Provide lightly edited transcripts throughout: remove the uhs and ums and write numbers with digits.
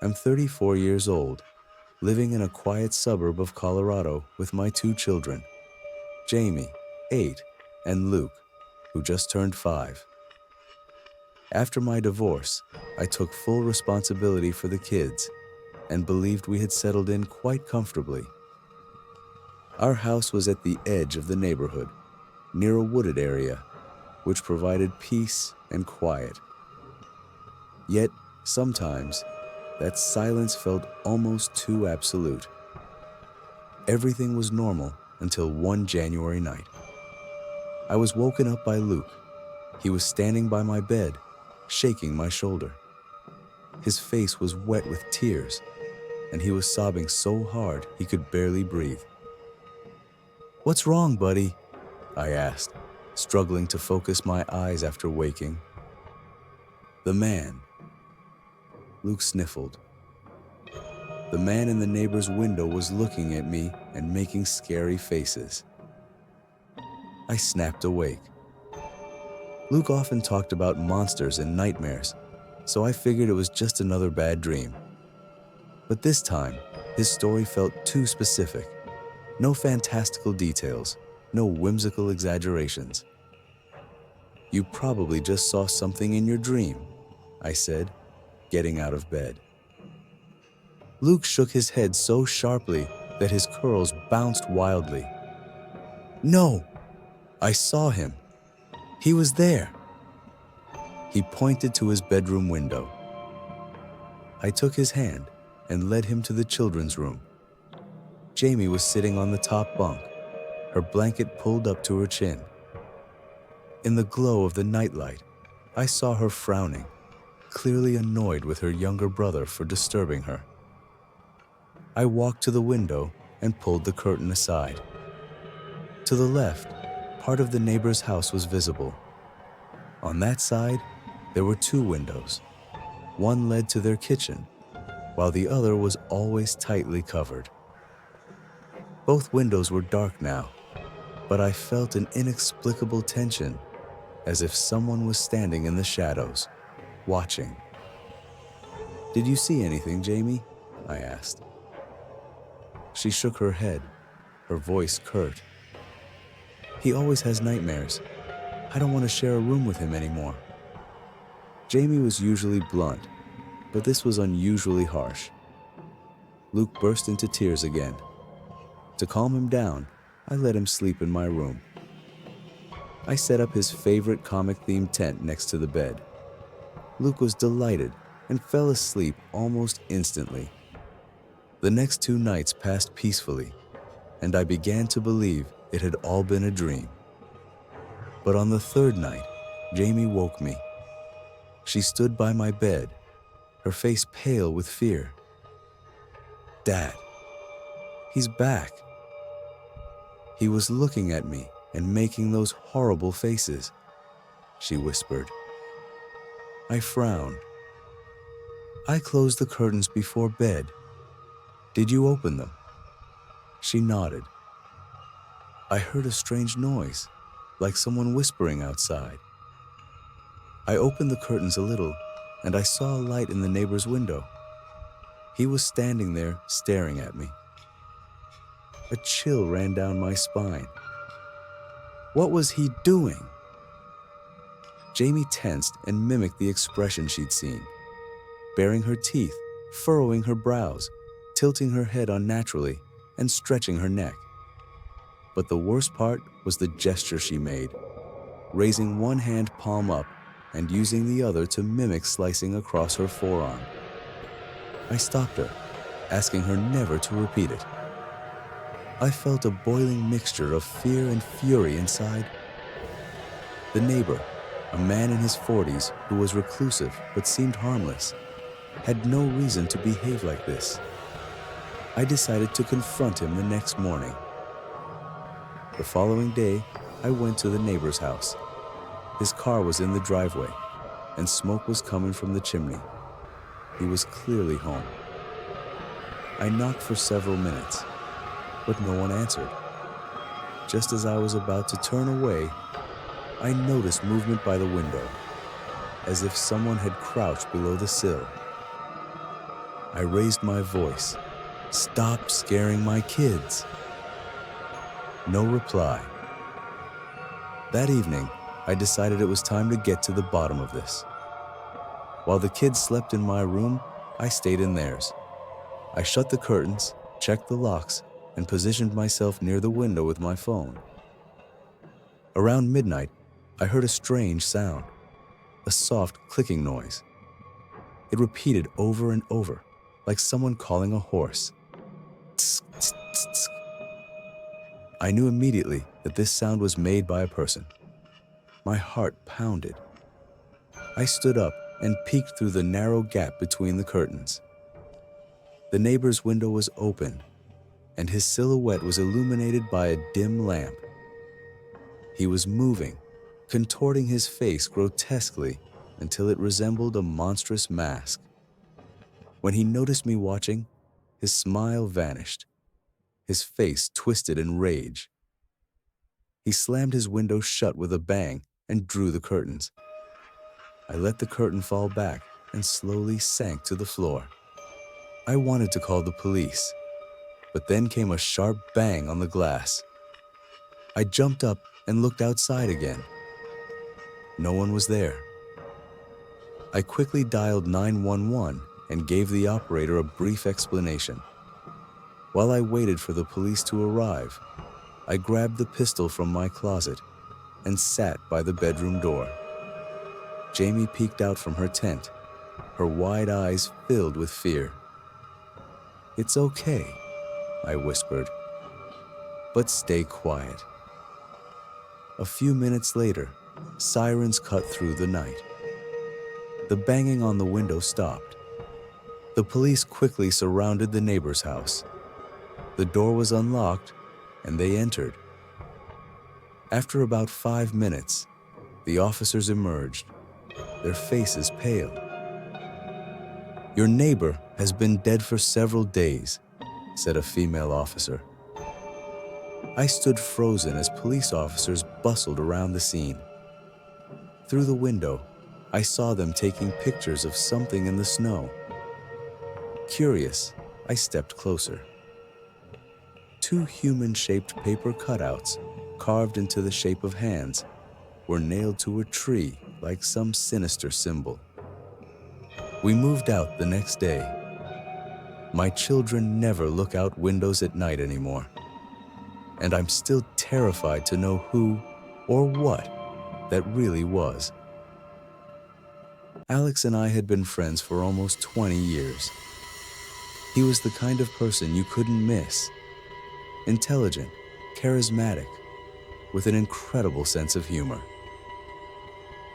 I'm 34 years old, living in a quiet suburb of Colorado with my two children, Jamie, 8, and Luke, who just turned 5. After my divorce, I took full responsibility for the kids and believed we had settled in quite comfortably. Our house was at the edge of the neighborhood, near a wooded area, which provided peace and quiet. Yet, sometimes, that silence felt almost too absolute. Everything was normal until one January night. I was woken up by Luke. He was standing by my bed, shaking my shoulder. His face was wet with tears, and he was sobbing so hard he could barely breathe. "What's wrong, buddy?" I asked, struggling to focus my eyes after waking. "The man." Luke sniffled. The man in the neighbor's window was looking at me and making scary faces. I snapped awake. Luke often talked about monsters and nightmares, so I figured it was just another bad dream. But this time, his story felt too specific. No fantastical details, no whimsical exaggerations. "You probably just saw something in your dream," I said, getting out of bed. Luke shook his head so sharply that his curls bounced wildly. "No, I saw him. He was there." He pointed to his bedroom window. I took his hand and led him to the children's room. Jamie was sitting on the top bunk, her blanket pulled up to her chin. In the glow of the nightlight, I saw her frowning, clearly annoyed with her younger brother for disturbing her. I walked to the window and pulled the curtain aside. To the left, part of the neighbor's house was visible. On that side, there were 2 windows. One led to their kitchen, while the other was always tightly covered. Both windows were dark now, but I felt an inexplicable tension, as if someone was standing in the shadows, watching. "Did you see anything, Jamie?" I asked. She shook her head, her voice curt. "He always has nightmares. I don't want to share a room with him anymore." Jamie was usually blunt, but this was unusually harsh. Luke burst into tears again. To calm him down, I let him sleep in my room. I set up his favorite comic-themed tent next to the bed. Luke was delighted and fell asleep almost instantly. The next 2 nights passed peacefully, and I began to believe it had all been a dream. But on the 3rd night, Jamie woke me. She stood by my bed, her face pale with fear. "Dad, he's back." "He was looking at me and making those horrible faces," she whispered. I frowned. "I closed the curtains before bed. Did you open them?" She nodded. "I heard a strange noise, like someone whispering outside." I opened the curtains a little, and I saw a light in the neighbor's window. He was standing there staring at me. A chill ran down my spine. What was he doing? Jamie tensed and mimicked the expression she'd seen, baring her teeth, furrowing her brows, tilting her head unnaturally, and stretching her neck. But the worst part was the gesture she made, raising one hand palm up and using the other to mimic slicing across her forearm. I stopped her, asking her never to repeat it. I felt a boiling mixture of fear and fury inside. The neighbor, a man in his 40s who was reclusive but seemed harmless, had no reason to behave like this. I decided to confront him the next morning. The following day, I went to the neighbor's house. His car was in the driveway, and smoke was coming from the chimney. He was clearly home. I knocked for several minutes, but no one answered. Just as I was about to turn away, I noticed movement by the window, as if someone had crouched below the sill. I raised my voice. "Stop scaring my kids." No reply. That evening, I decided it was time to get to the bottom of this. While the kids slept in my room, I stayed in theirs. I shut the curtains, checked the locks, and positioned myself near the window with my phone. Around midnight, I heard a strange sound, a soft clicking noise. It repeated over and over, like someone calling a horse. Tsk, tsk, tsk, tsk. I knew immediately that this sound was made by a person. My heart pounded. I stood up and peeked through the narrow gap between the curtains. The neighbor's window was open, and his silhouette was illuminated by a dim lamp. He was moving, contorting his face grotesquely until it resembled a monstrous mask. When he noticed me watching, his smile vanished. His face twisted in rage. He slammed his window shut with a bang and drew the curtains. I let the curtain fall back and slowly sank to the floor. I wanted to call the police, but then came a sharp bang on the glass. I jumped up and looked outside again. No one was there. I quickly dialed 911 and gave the operator a brief explanation. While I waited for the police to arrive, I grabbed the pistol from my closet and sat by the bedroom door. Jamie peeked out from her tent, her wide eyes filled with fear. "It's okay," I whispered, "but stay quiet." A few minutes later, sirens cut through the night. The banging on the window stopped. The police quickly surrounded the neighbor's house. The door was unlocked, and they entered. After about 5 minutes, the officers emerged, their faces pale. "Your neighbor has been dead for several days," said a female officer. I stood frozen as police officers bustled around the scene. Through the window, I saw them taking pictures of something in the snow. Curious, I stepped closer. 2 human-shaped paper cutouts, carved into the shape of hands, were nailed to a tree like some sinister symbol. We moved out the next day. My children never look out windows at night anymore, and I'm still terrified to know who or what that really was. Alex and I had been friends for almost 20 years. He was the kind of person you couldn't miss. Intelligent, charismatic, with an incredible sense of humor.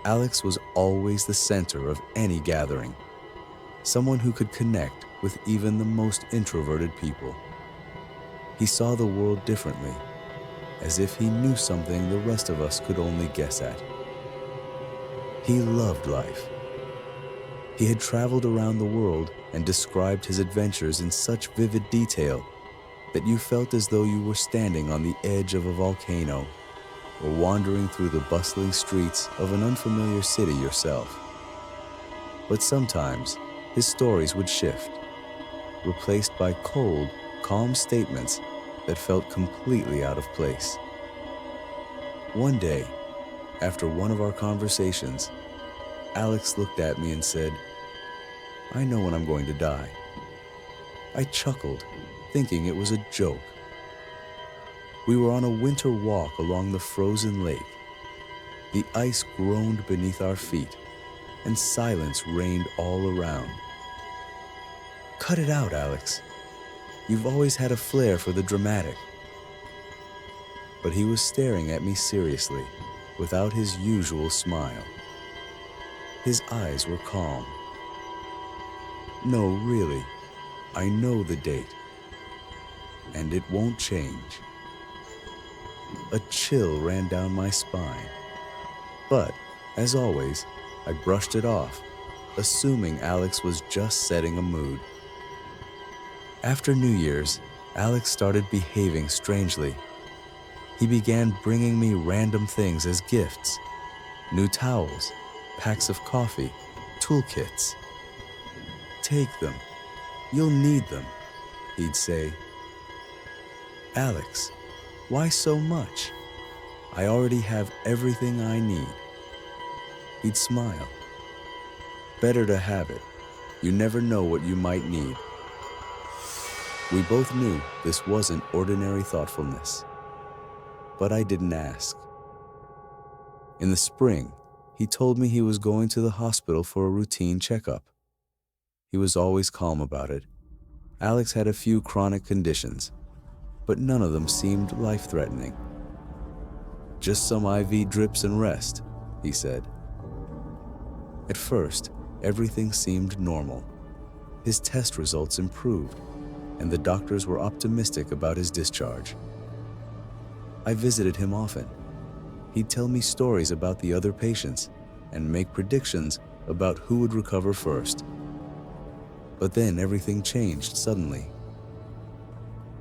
Alex was always the center of any gathering, someone who could connect with even the most introverted people. He saw the world differently, as if he knew something the rest of us could only guess at. He loved life. He had traveled around the world and described his adventures in such vivid detail that you felt as though you were standing on the edge of a volcano or wandering through the bustling streets of an unfamiliar city yourself. But sometimes his stories would shift, replaced by cold, calm statements that felt completely out of place. One day, after one of our conversations, Alex looked at me and said, "I know when I'm going to die." I chuckled, thinking it was a joke. We were on a winter walk along the frozen lake. The ice groaned beneath our feet, and silence reigned all around. "Cut it out, Alex. You've always had a flair for the dramatic." But he was staring at me seriously, without his usual smile. His eyes were calm. "No, really, I know the date, and it won't change." A chill ran down my spine, but, as always, I brushed it off, assuming Alex was just setting a mood. After New Year's, Alex started behaving strangely. He began bringing me random things as gifts: new towels, packs of coffee, toolkits. "Take them," You'll need them, he'd say. Alex, why so much? I already have everything I need. He'd smile. Better to have it. You never know what you might need. We both knew this wasn't ordinary thoughtfulness. But I didn't ask. In the spring, he told me he was going to the hospital for a routine checkup. He was always calm about it. Alex had a few chronic conditions, but none of them seemed life-threatening. Just some IV drips and rest, he said. At first, everything seemed normal. His test results improved, and the doctors were optimistic about his discharge. I visited him often. He'd tell me stories about the other patients and make predictions about who would recover first. But then everything changed suddenly.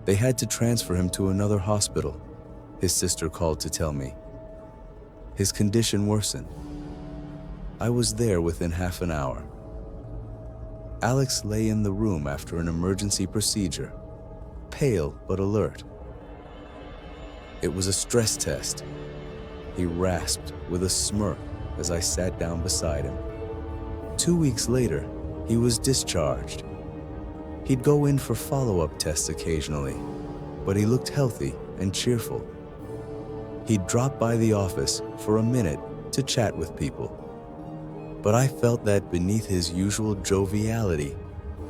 They had to transfer him to another hospital, his sister called to tell me. His condition worsened. I was there within half an hour. Alex lay in the room after an emergency procedure, pale but alert. It was a stress test. He rasped with a smirk as I sat down beside him. 2 weeks later, he was discharged. He'd go in for follow-up tests occasionally, but he looked healthy and cheerful. He'd drop by the office for a minute to chat with people. But I felt that beneath his usual joviality,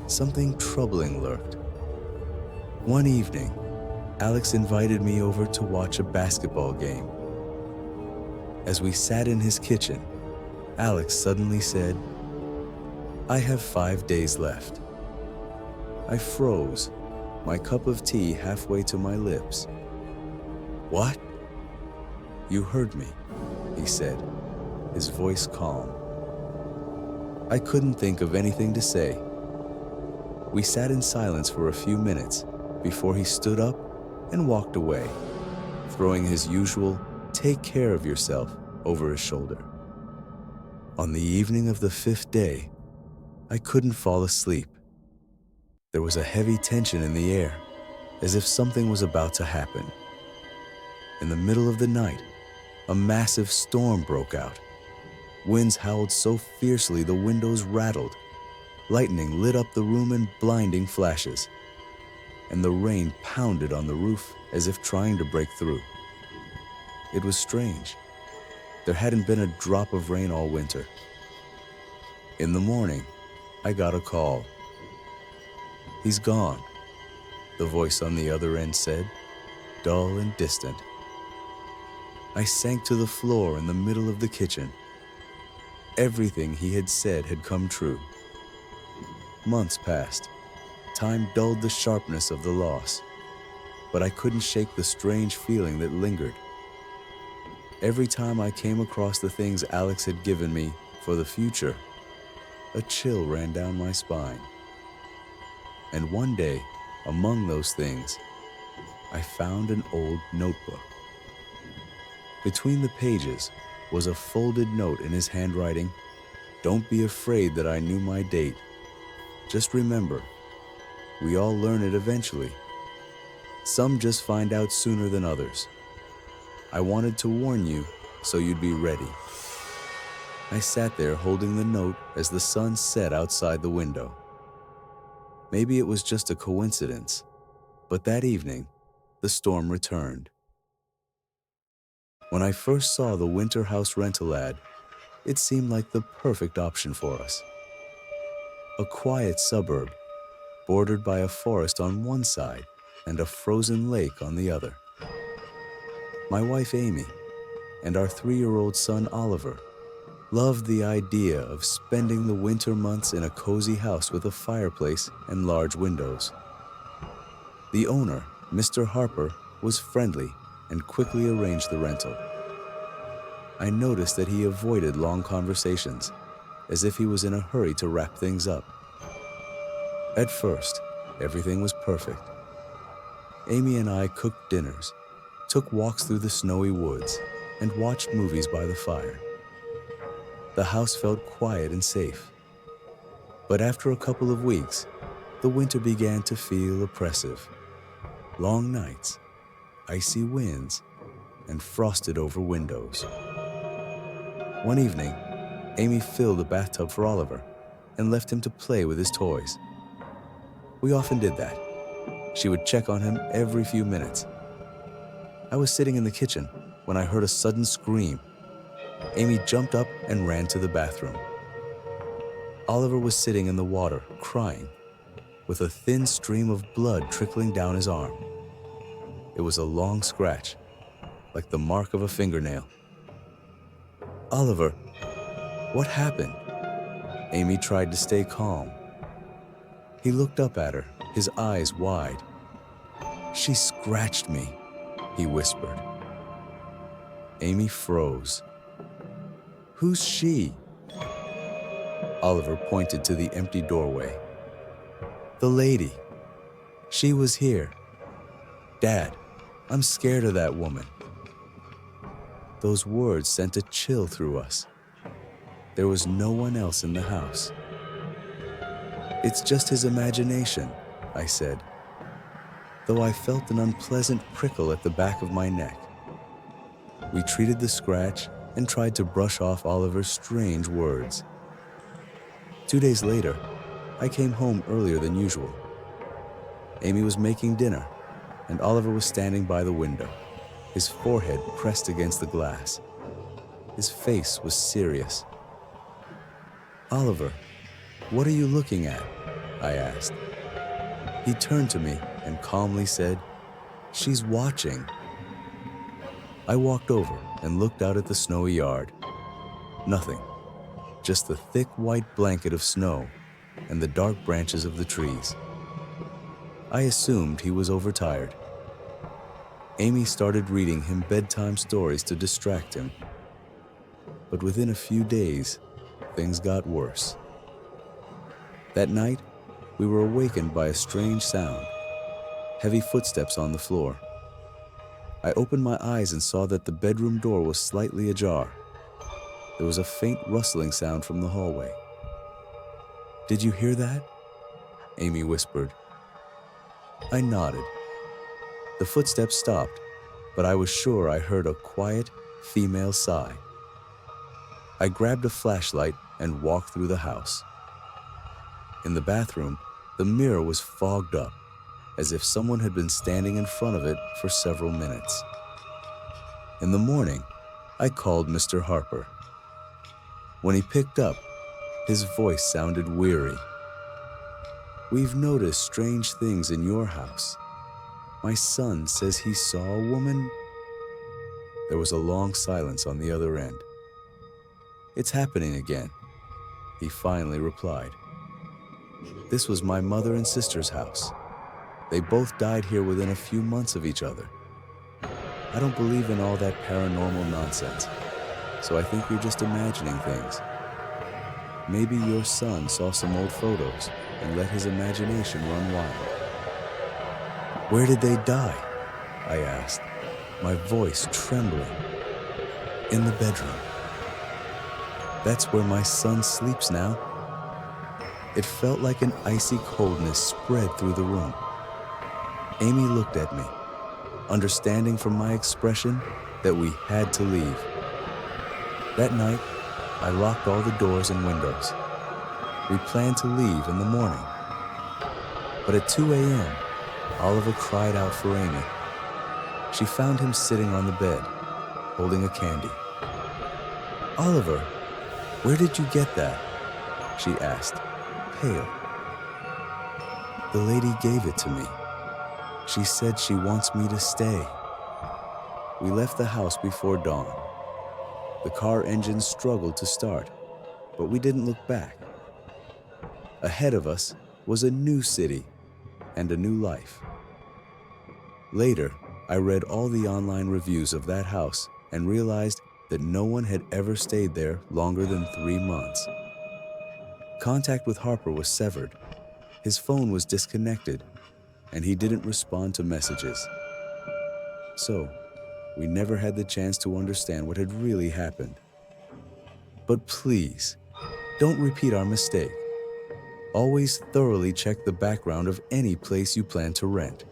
something troubling lurked. One evening, Alex invited me over to watch a basketball game. As we sat in his kitchen, Alex suddenly said, "I have 5 days left." I froze, my cup of tea halfway to my lips. "What?" "You heard me," he said, his voice calm. I couldn't think of anything to say. We sat in silence for a few minutes before he stood up and walked away, throwing his usual "take care of yourself" over his shoulder. On the evening of the 5th day, I couldn't fall asleep. There was a heavy tension in the air, as if something was about to happen. In the middle of the night, a massive storm broke out. Winds howled so fiercely the windows rattled. Lightning lit up the room in blinding flashes, and the rain pounded on the roof as if trying to break through. It was strange. There hadn't been a drop of rain all winter. In the morning, I got a call. "He's gone," the voice on the other end said, dull and distant. I sank to the floor in the middle of the kitchen. Everything he had said had come true. Months passed. Time dulled the sharpness of the loss, but I couldn't shake the strange feeling that lingered. Every time I came across the things Alex had given me for the future, a chill ran down my spine. And one day, among those things, I found an old notebook. Between the pages was a folded note in his handwriting. "Don't be afraid that I knew my date. Just remember, we all learn it eventually. Some just find out sooner than others. I wanted to warn you so you'd be ready." I sat there holding the note as the sun set outside the window. Maybe it was just a coincidence, but that evening, the storm returned. When I first saw the winter house rental ad, it seemed like the perfect option for us. A quiet suburb, bordered by a forest on one side and a frozen lake on the other. My wife Amy and our 3-year-old son Oliver loved the idea of spending the winter months in a cozy house with a fireplace and large windows. The owner, Mr. Harper, was friendly and quickly arranged the rental. I noticed that he avoided long conversations, as if he was in a hurry to wrap things up. At first, everything was perfect. Amy and I cooked dinners, took walks through the snowy woods, and watched movies by the fire. The house felt quiet and safe. But after a couple of weeks, the winter began to feel oppressive. Long nights, icy winds, and frosted over windows. One evening, Amy filled a bathtub for Oliver and left him to play with his toys. We often did that. She would check on him every few minutes. I was sitting in the kitchen when I heard a sudden scream. Amy jumped up and ran to the bathroom. Oliver was sitting in the water, crying, with a thin stream of blood trickling down his arm. It was a long scratch, like the mark of a fingernail. "Oliver, what happened?" Amy tried to stay calm. He looked up at her, his eyes wide. "She scratched me," he whispered. Amy froze. "Who's she?" Oliver pointed to the empty doorway. "The lady. She was here. Dad, I'm scared of that woman." Those words sent a chill through us. There was no one else in the house. "It's just his imagination," I said, though I felt an unpleasant prickle at the back of my neck. We treated the scratch and tried to brush off Oliver's strange words. 2 days later, I came home earlier than usual. Amy was making dinner, and Oliver was standing by the window, his forehead pressed against the glass. His face was serious. "Oliver, what are you looking at?" I asked. He turned to me and calmly said, "She's watching." I walked over and looked out at the snowy yard. Nothing, just the thick white blanket of snow and the dark branches of the trees. I assumed he was overtired. Amy started reading him bedtime stories to distract him. But within a few days, things got worse. That night, we were awakened by a strange sound, heavy footsteps on the floor. I opened my eyes and saw that the bedroom door was slightly ajar. There was a faint rustling sound from the hallway. "Did you hear that?" Amy whispered. I nodded. The footsteps stopped, but I was sure I heard a quiet, female sigh. I grabbed a flashlight and walked through the house. In the bathroom, the mirror was fogged up, as if someone had been standing in front of it for several minutes. In the morning, I called Mr. Harper. When he picked up, his voice sounded weary. "We've noticed strange things in your house. My son says he saw a woman." There was a long silence on the other end. "It's happening again," he finally replied. "This was my mother and sister's house. They both died here within a few months of each other. I don't believe in all that paranormal nonsense, so I think you're just imagining things. Maybe your son saw some old photos and let his imagination run wild." "Where did they die?" I asked, my voice trembling. "In the bedroom. That's where my son sleeps now." It felt like an icy coldness spread through the room. Amy looked at me, understanding from my expression that we had to leave. That night, I locked all the doors and windows. We planned to leave in the morning. But at 2 a.m., Oliver cried out for Amy. She found him sitting on the bed, holding a candy. "Oliver, where did you get that?" she asked, pale. "The lady gave it to me. She said she wants me to stay." We left the house before dawn. The car engine struggled to start, but we didn't look back. Ahead of us was a new city and a new life. Later, I read all the online reviews of that house and realized that no one had ever stayed there longer than 3 months. Contact with Harper was severed. His phone was disconnected, and he didn't respond to messages. So, we never had the chance to understand what had really happened. But please, don't repeat our mistake. Always thoroughly check the background of any place you plan to rent.